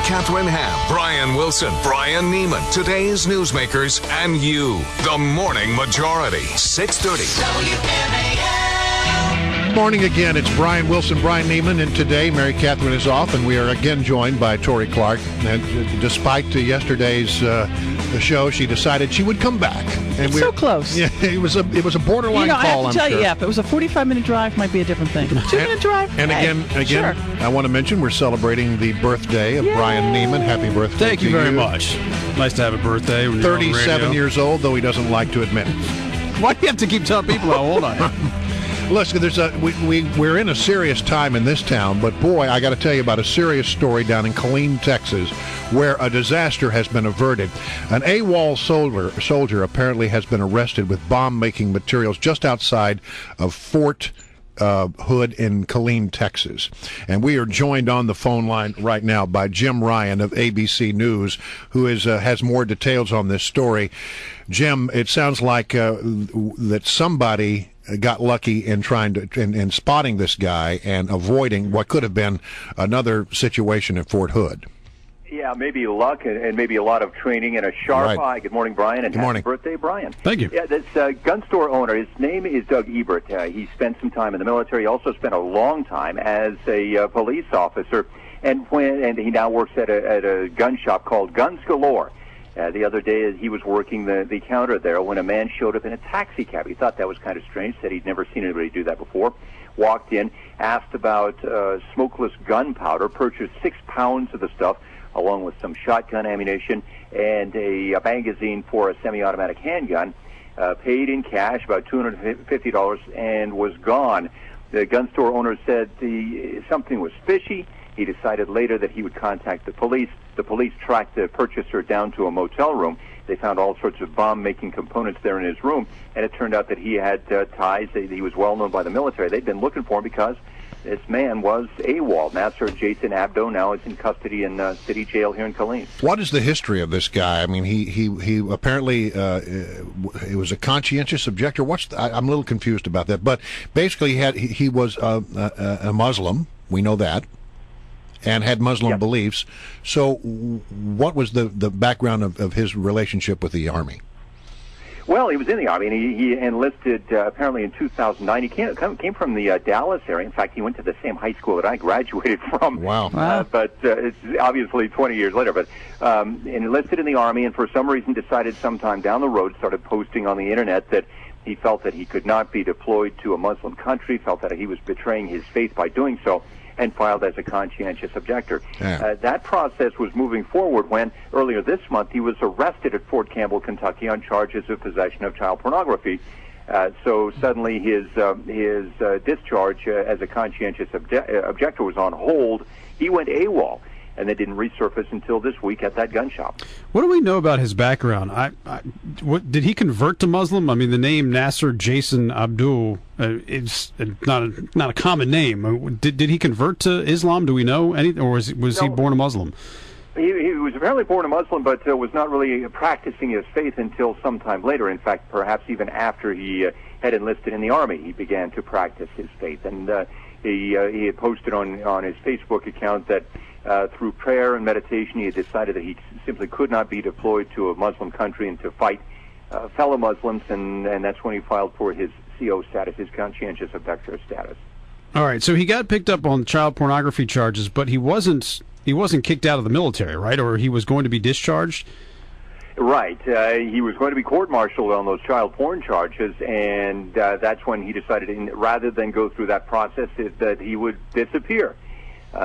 Catherine Ham, Brian Wilson, Brian Neiman, today's newsmakers, and you. The Morning Majority, 630. WMAL. Morning again. It's Brian Wilson, Brian Neiman, and today Mary Catherine is off, and we are again joined by Tori Clark. And despite yesterday's show, she decided she would come back. And so close. Yeah, it was a borderline call. I have to tell you, sure. if it was a 45-minute drive, might be a different thing. 2-minute drive. And hey, again, sure. I want to mention we're celebrating the birthday of Brian Neiman. Happy birthday! Thank you very much. Nice to have a birthday. When 37 years old, though he doesn't like to admit it. Why do you have to keep telling people how old I am? Listen, we're in a serious time in this town, but boy, I got to tell you about a serious story down in Killeen, Texas, where a disaster has been averted. An AWOL soldier apparently has been arrested with bomb-making materials just outside of Fort Hood in Killeen, Texas. And we are joined on the phone line right now by Jim Ryan of ABC News, who has more details on this story. Jim, it sounds like that somebody got lucky in in spotting this guy and avoiding what could have been another situation at Fort Hood. Yeah, maybe luck and maybe a lot of training and a sharp eye. Good morning, Brian, and happy birthday, Brian. Thank you. Yeah, this gun store owner, his name is Doug Ebert. He spent some time in the military. He also spent a long time as a police officer, and he now works at a gun shop called Guns Galore. The other day, he was working the counter there when a man showed up in a taxi cab. He thought that was kind of strange, said he'd never seen anybody do that before. Walked in, asked about smokeless gunpowder, purchased 6 pounds of the stuff, along with some shotgun ammunition and a magazine for a semi-automatic handgun, paid in cash, about $250, and was gone. The gun store owner said something was fishy. He decided later that he would contact the police. The police tracked the purchaser down to a motel room. They found all sorts of bomb-making components there in his room, and it turned out that he had ties. He was well-known by the military. They'd been looking for him because this man was AWOL. Nasser Jason Abdo now is in custody in city jail here in Killeen. What is the history of this guy? I mean, he apparently he was a conscientious objector. I'm a little confused about that, but basically he was a Muslim. We know that. And had Muslim beliefs. So what was the background of his relationship with the Army? Well, he was in the Army, and he enlisted apparently in 2009. He came from the Dallas area. In fact, he went to the same high school that I graduated from. Wow. But it's obviously 20 years later. But enlisted in the Army, and for some reason decided sometime down the road, started posting on the Internet that he felt that he could not be deployed to a Muslim country, felt that he was betraying his faith by doing so, and filed as a conscientious objector. Yeah. That process was moving forward when, earlier this month, he was arrested at Fort Campbell, Kentucky on charges of possession of child pornography. So suddenly his discharge as a conscientious objector was on hold. He went AWOL, and they didn't resurface until this week at that gun shop. What do we know about his background? Did he convert to Muslim? I mean, the name Nasser Jason Abdul is not a common name. Did he convert to Islam? Do we know any, or was he born a Muslim? He was apparently born a Muslim, but was not really practicing his faith until sometime later. In fact, perhaps even after he had enlisted in the Army, he began to practice his faith. And he had posted on his Facebook account that through prayer and meditation, he had decided that he simply could not be deployed to a Muslim country and to fight fellow Muslims, and that's when he filed for his CO status, his conscientious objector status. All right, so he got picked up on child pornography charges, but he wasn't kicked out of the military, right? Or he was going to be discharged? Right. He was going to be court-martialed on those child porn charges, and that's when he decided, rather than go through that process, that he would disappear.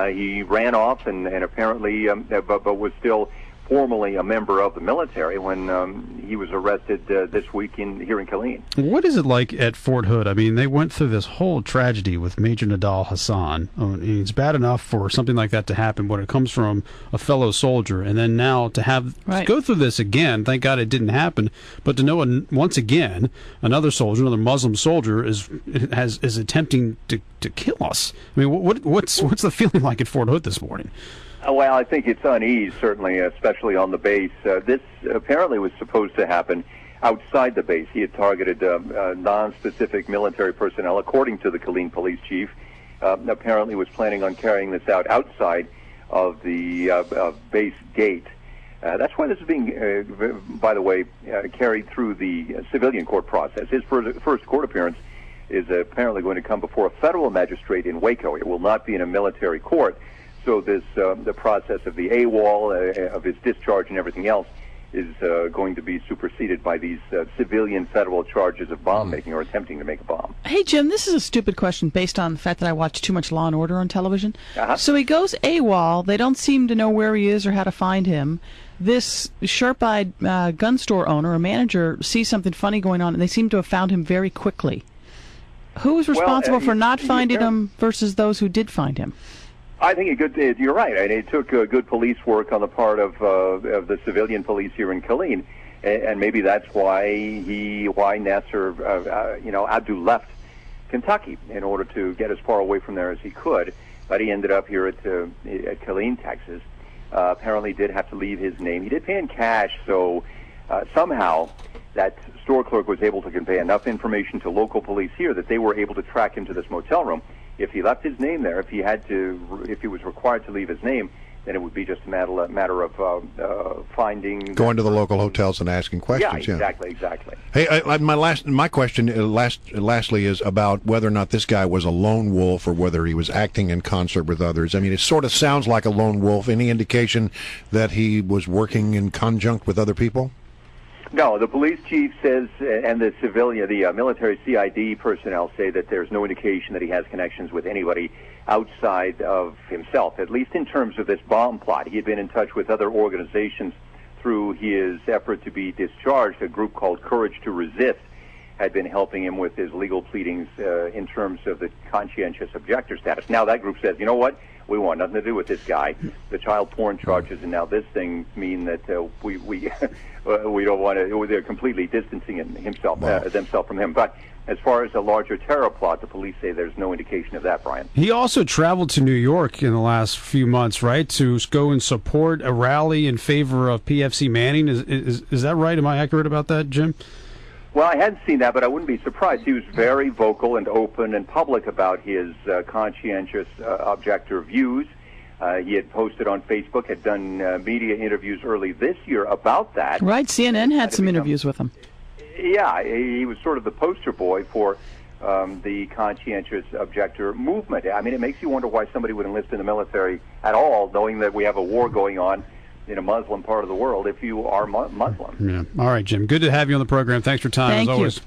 He ran off and apparently, but was still formally a member of the military when he was arrested this week here in Killeen. What is it like at Fort Hood? I mean, they went through this whole tragedy with Major Nadal Hassan. It's bad enough for something like that to happen when it comes from a fellow soldier, and then now to go through this again. Thank God it didn't happen, but to know once again another Muslim soldier is attempting to kill us. I mean, what's the feeling like at Fort Hood this morning? Well, I think it's unease, certainly, especially on the base. This apparently was supposed to happen outside the base. He had targeted non-specific military personnel, according to the Killeen police chief. Apparently was planning on carrying this out outside of the base gate. That's why this is being, by the way, carried through the civilian court process. His first court appearance is apparently going to come before a federal magistrate in Waco. It will not be in a military court. So this the process of the AWOL, of his discharge and everything else, is going to be superseded by these civilian federal charges of bomb making or attempting to make a bomb. Hey, Jim, this is a stupid question based on the fact that I watch too much Law & Order on television. So he goes AWOL. They don't seem to know where he is or how to find him. This sharp-eyed gun store owner or manager sees something funny going on, and they seem to have found him very quickly. Who is responsible for not finding him versus those who did find him? I think you're right. I mean, it took good police work on the part of the civilian police here in Killeen, and maybe that's why Nasser, Abdu left Kentucky in order to get as far away from there as he could. But he ended up here at Killeen, Texas. Apparently, did have to leave his name. He did pay in cash, so somehow that store clerk was able to convey enough information to local police here that they were able to track him to this motel room. If he left his name there, if he was required to leave his name, then it would be just a matter of finding. Going to the local hotels and asking questions. Yeah, exactly. Hey, my question lastly is about whether or not this guy was a lone wolf or whether he was acting in concert with others. I mean, it sort of sounds like a lone wolf. Any indication that he was working in conjunct with other people? No, the police chief says, and the military CID personnel say that there's no indication that he has connections with anybody outside of himself, at least in terms of this bomb plot. He had been in touch with other organizations through his effort to be discharged. A group called Courage to Resist had been helping him with his legal pleadings in terms of the conscientious objector status. Now that group says, you know what? We want nothing to do with this guy. The child porn charges and now this thing mean that we don't want to. They're completely distancing themselves from him. But as far as a larger terror plot, the police say there's no indication of that, Brian. He also traveled to New York in the last few months, right, to go and support a rally in favor of PFC Manning. Is that right? Am I accurate about that, Jim? Well, I hadn't seen that, but I wouldn't be surprised. He was very vocal and open and public about his conscientious objector views. He had posted on Facebook, had done media interviews early this year about that. Right, CNN had some interviews with him. Yeah, he was sort of the poster boy for the conscientious objector movement. I mean, it makes you wonder why somebody would enlist in the military at all, knowing that we have a war going on in a Muslim part of the world if you are Muslim. Yeah. All right, Jim. Good to have you on the program. Thanks for your time, as always.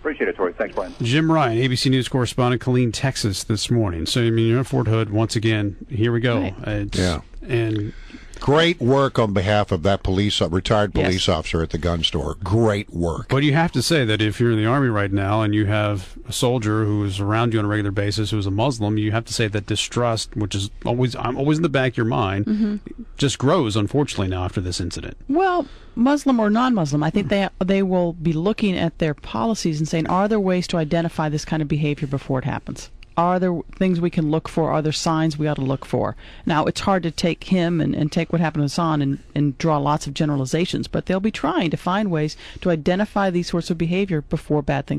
Appreciate it, Tori. Thanks, Brian. Jim Ryan, ABC News correspondent, Killeen, Texas, this morning. So, I mean, you're in Fort Hood once again. Here we go. Right. And great work on behalf of that retired police officer at the gun store. Great work. But you have to say that if you're in the Army right now and you have a soldier who is around you on a regular basis who is a Muslim, you have to say that distrust, which is always in the back of your mind, just grows, unfortunately, now after this incident. Well, Muslim or non-Muslim, I think they will be looking at their policies and saying, are there ways to identify this kind of behavior before it happens? Are there things we can look for? Are there signs we ought to look for? Now, it's hard to take him and take what happened to Hassan and draw lots of generalizations, but they'll be trying to find ways to identify these sorts of behavior before bad things